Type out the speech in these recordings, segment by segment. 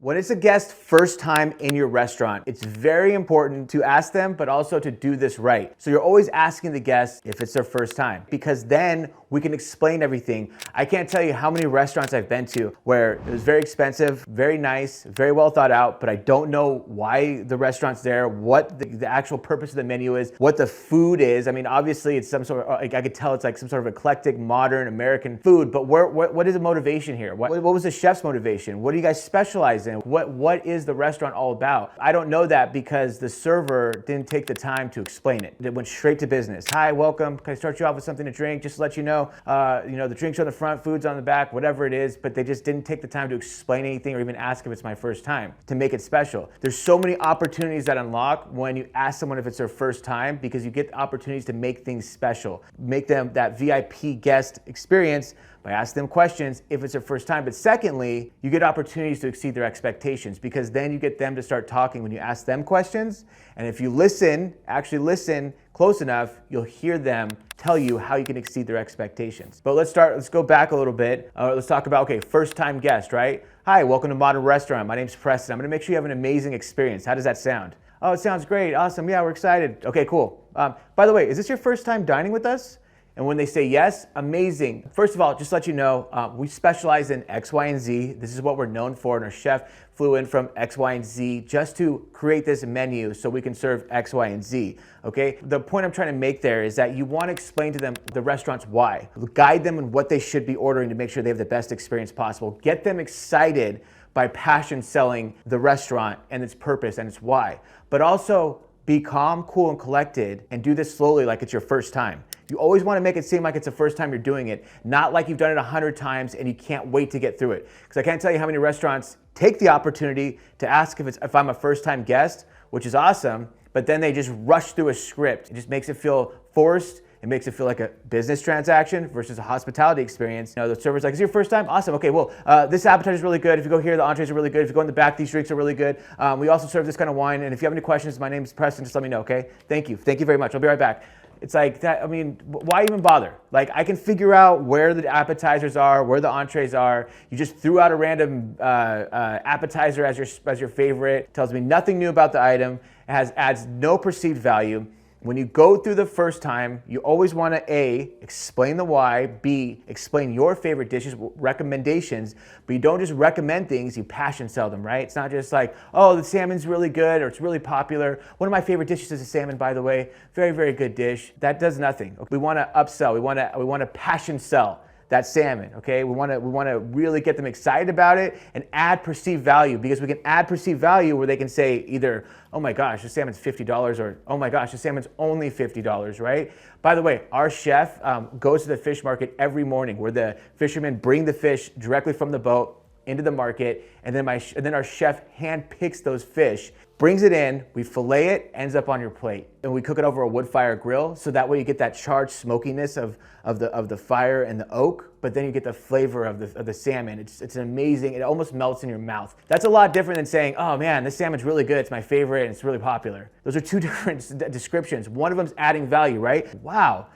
When it's a guest first time in your restaurant, it's very important to ask them, but also to do this right. So you're always asking the guests if it's their first time, because then we can explain everything. I can't tell you how many restaurants I've been to where it was very expensive, very nice, very well thought out, but I don't know why the restaurant's there, what the actual purpose of the menu is, what the food is. I mean, obviously it's some sort of, like, I could tell it's like some sort of eclectic, modern American food, but what is the motivation here? What was the chef's motivation? What do you guys specialize in? What is the restaurant all about? I don't know that because the server didn't take the time to explain it. It went straight to business. Hi, welcome. Can I start you off with something to drink? Just to let you know, the drinks are on the front, food's on the back, whatever it is, but they just didn't take the time to explain anything or even ask if it's my first time to make it special. There's so many opportunities that unlock when you ask someone if it's their first time, because you get opportunities to make things special, make them that VIP guest experience by asking them questions if it's their first time. But secondly, you get opportunities to exceed their expectations, because then you get them to start talking when you ask them questions. And if you actually listen close enough, you'll hear them tell you how you can exceed their expectations. But let's go back a little bit. Let's talk about, first time guest, right? Hi, welcome to Modern Restaurant. My name's Preston. I'm gonna make sure you have an amazing experience. How does that sound? Oh, it sounds great, awesome, yeah, we're excited. Okay, cool. By the way, is this your first time dining with us? And when they say yes, amazing. First of all, just to let you know, we specialize in X, Y, and Z. This is what we're known for, and our chef flew in from X, Y, and Z just to create this menu so we can serve X, Y, and Z, okay? The point I'm trying to make there is that you want to explain to them the restaurant's why. Guide them in what they should be ordering to make sure they have the best experience possible. Get them excited by passion selling the restaurant and its purpose and its why. But also be calm, cool, and collected, and do this slowly like it's your first time. You always want to make it seem like it's the first time you're doing it, not like you've done it 100 times and you can't wait to get through it. Because I can't tell you how many restaurants take the opportunity to ask if I'm a first-time guest, which is awesome, but then they just rush through a script. It just makes it feel forced. It makes it feel like a business transaction versus a hospitality experience. You know, the server's like, is it your first time? Awesome, okay, well, this appetizer is really good. If you go here, the entrees are really good. If you go in the back, these drinks are really good. We also serve this kind of wine, and if you have any questions, my name's Preston, just let me know, okay? Thank you very much, I'll be right back. It's like that, I mean, why even bother? Like, I can figure out where the appetizers are, where the entrees are. You just threw out a random appetizer as your favorite. Tells me nothing new about the item. It adds no perceived value. When you go through the first time, you always want to A, explain the why, B, explain your favorite dishes, recommendations, but you don't just recommend things, you passion sell them, right? It's not just like, oh, the salmon's really good or it's really popular. One of my favorite dishes is a salmon, by the way. Very, very good dish. That does nothing. We want to upsell. We want to passion sell that salmon, okay? We want to really get them excited about it and add perceived value, because we can add perceived value where they can say either, oh my gosh, the salmon's $50, or oh my gosh, the salmon's only $50, right? By the way, our chef goes to the fish market every morning, where the fishermen bring the fish directly from the boat into the market, and then our chef hand picks those fish, brings it in, we fillet it, ends up on your plate. And we cook it over a wood fire grill, so that way you get that charged smokiness of the fire and the oak, but then you get the flavor of the salmon. It's amazing, it almost melts in your mouth. That's a lot different than saying, oh man, this salmon's really good, it's my favorite, and it's really popular. Those are two different descriptions. One of them's adding value, right? Wow,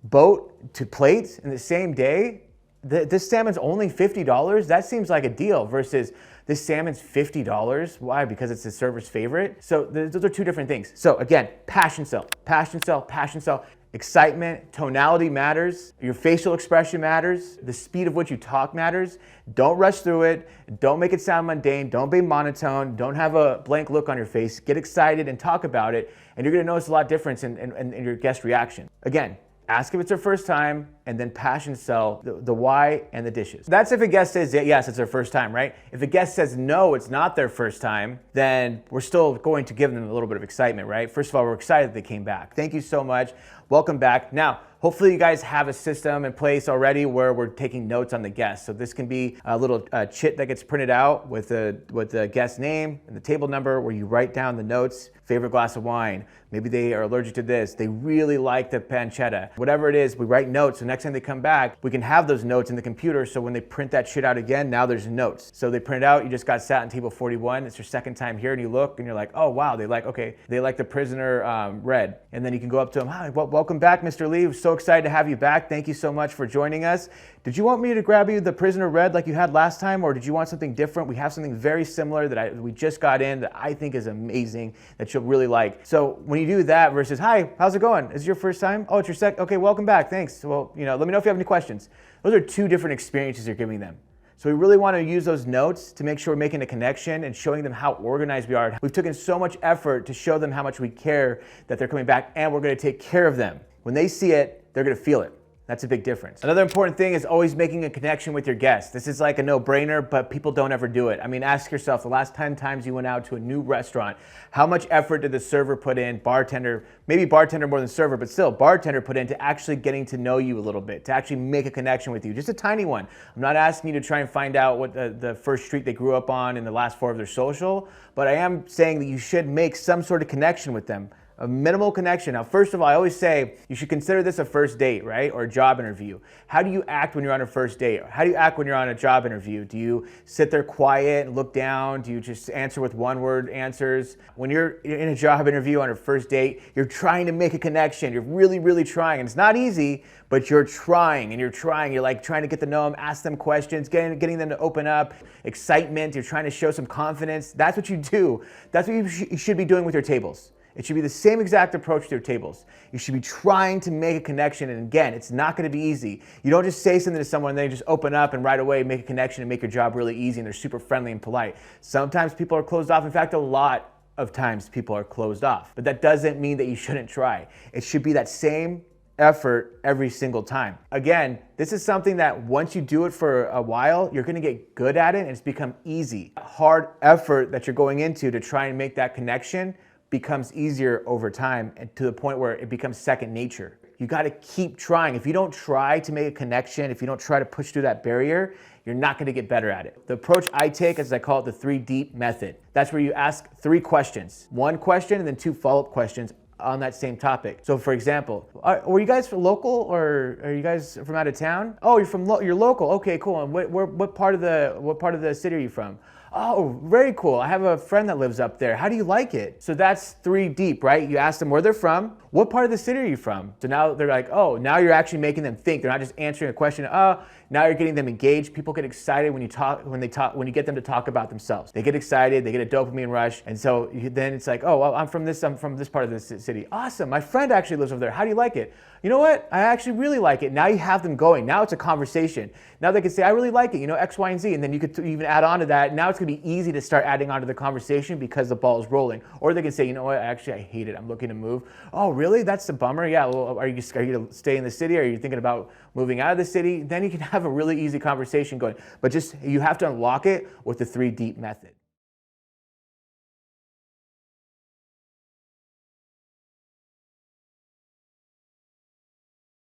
boat to plate in the same day? This salmon's only $50? That seems like a deal, versus this salmon's $50. Why? Because it's the server's favorite. So those are two different things. So again, passion sell, passion sell, passion sell. Excitement, tonality matters, your facial expression matters, the speed of which you talk matters. Don't rush through it, don't make it sound mundane, don't be monotone, don't have a blank look on your face. Get excited and talk about it, and you're gonna notice a lot of difference in your guest reaction. Again, ask if it's their first time, and then passion sell the why and the dishes. That's if a guest says yes, it's their first time, right? If a guest says no, it's not their first time, then we're still going to give them a little bit of excitement, right? First of all, we're excited that they came back. Thank you so much. Welcome back. Now, hopefully you guys have a system in place already where we're taking notes on the guests. So this can be a little chit that gets printed out with the guest name and the table number, where you write down the notes, favorite glass of wine. Maybe they are allergic to this. They really like the pancetta. Whatever it is, we write notes. So next time they come back, we can have those notes in the computer, so when they print that shit out again, now there's notes. So they print it out, you just got sat on table 41, it's your second time here, and you look and you're like, oh wow, they like the prisoner red. And then you can go up to them, hi, what welcome back, Mr. Lee. We're so excited to have you back. Thank you so much for joining us. Did you want me to grab you the Prisoner Red like you had last time, or did you want something different? We have something very similar that we just got in that I think is amazing that you'll really like. So when you do that versus, hi, how's it going? Is it your first time? Oh, it's your second? Okay, welcome back, thanks. Well, let me know if you have any questions. Those are two different experiences you're giving them. So we really want to use those notes to make sure we're making a connection and showing them how organized we are. We've taken so much effort to show them how much we care that they're coming back, and we're going to take care of them. When they see it, they're going to feel it. That's a big difference. Another important thing is always making a connection with your guests. This is like a no-brainer, but people don't ever do it. I mean, ask yourself, the last 10 times you went out to a new restaurant, how much effort did the server put in, bartender, maybe bartender more than server, but still bartender put into actually getting to know you a little bit, to actually make a connection with you, just a tiny one. I'm not asking you to try and find out what the first street they grew up on in the last 4 of their social, but I am saying that you should make some sort of connection with them. A minimal connection. Now, first of all, I always say you should consider this a first date, right? Or a job interview. How do you act when you're on a first date? How do you act when you're on a job interview? Do you sit there quiet and look down? Do you just answer with one-word answers? When you're in a job interview on a first date, you're trying to make a connection. You're really, really trying. And it's not easy, but you're trying and you're trying. You're like trying to get to know them, ask them questions, getting them to open up, excitement. You're trying to show some confidence. That's what you do. That's what you should be doing with your tables. It should be the same exact approach to your tables. You should be trying to make a connection, and again, it's not going to be easy. You don't just say something to someone and then you just open up and right away make a connection and make your job really easy and they're super friendly and polite. Sometimes people are closed off. In fact, a lot of times people are closed off. But that doesn't mean that you shouldn't try. It should be that same effort every single time. Again, this is something that once you do it for a while, you're going to get good at it and it's become easy. Hard effort that you're going into to try and make that connection becomes easier over time, and to the point where it becomes second nature. You got to keep trying. If you don't try to make a connection, if you don't try to push through that barrier, you're not going to get better at it. The approach I take, as I call it, the 3 deep method. That's where you ask 3 questions. 1 question and then 2 follow-up questions on that same topic. So for example, were you guys local or are you guys from out of town? Oh, you're local. Okay, cool. And what part of the city are you from? Oh, very cool. I have a friend that lives up there. How do you like it? So that's 3 deep, right? You ask them where they're from. What part of the city are you from? So now they're like, oh, now you're actually making them think. They're not just answering a question. Oh, now you're getting them engaged. People get excited when you get them to talk about themselves. They get excited, they get a dopamine rush. And so then it's like, oh, well, I'm from this part of the city. Awesome. My friend actually lives over there. How do you like it? You know what? I actually really like it. Now you have them going. Now it's a conversation. Now they can say, I really like it, X, Y, and Z. And then you could even add on to that. Now it's going to be easy to start adding on to the conversation because the ball is rolling. Or they can say, you know what? Actually, I hate it. I'm looking to move. Oh, really? That's a bummer. Yeah. Well, are you going to stay in the city? Are you thinking about moving out of the city? Then you can have a really easy conversation going. But you have to unlock it with the 3 deep method.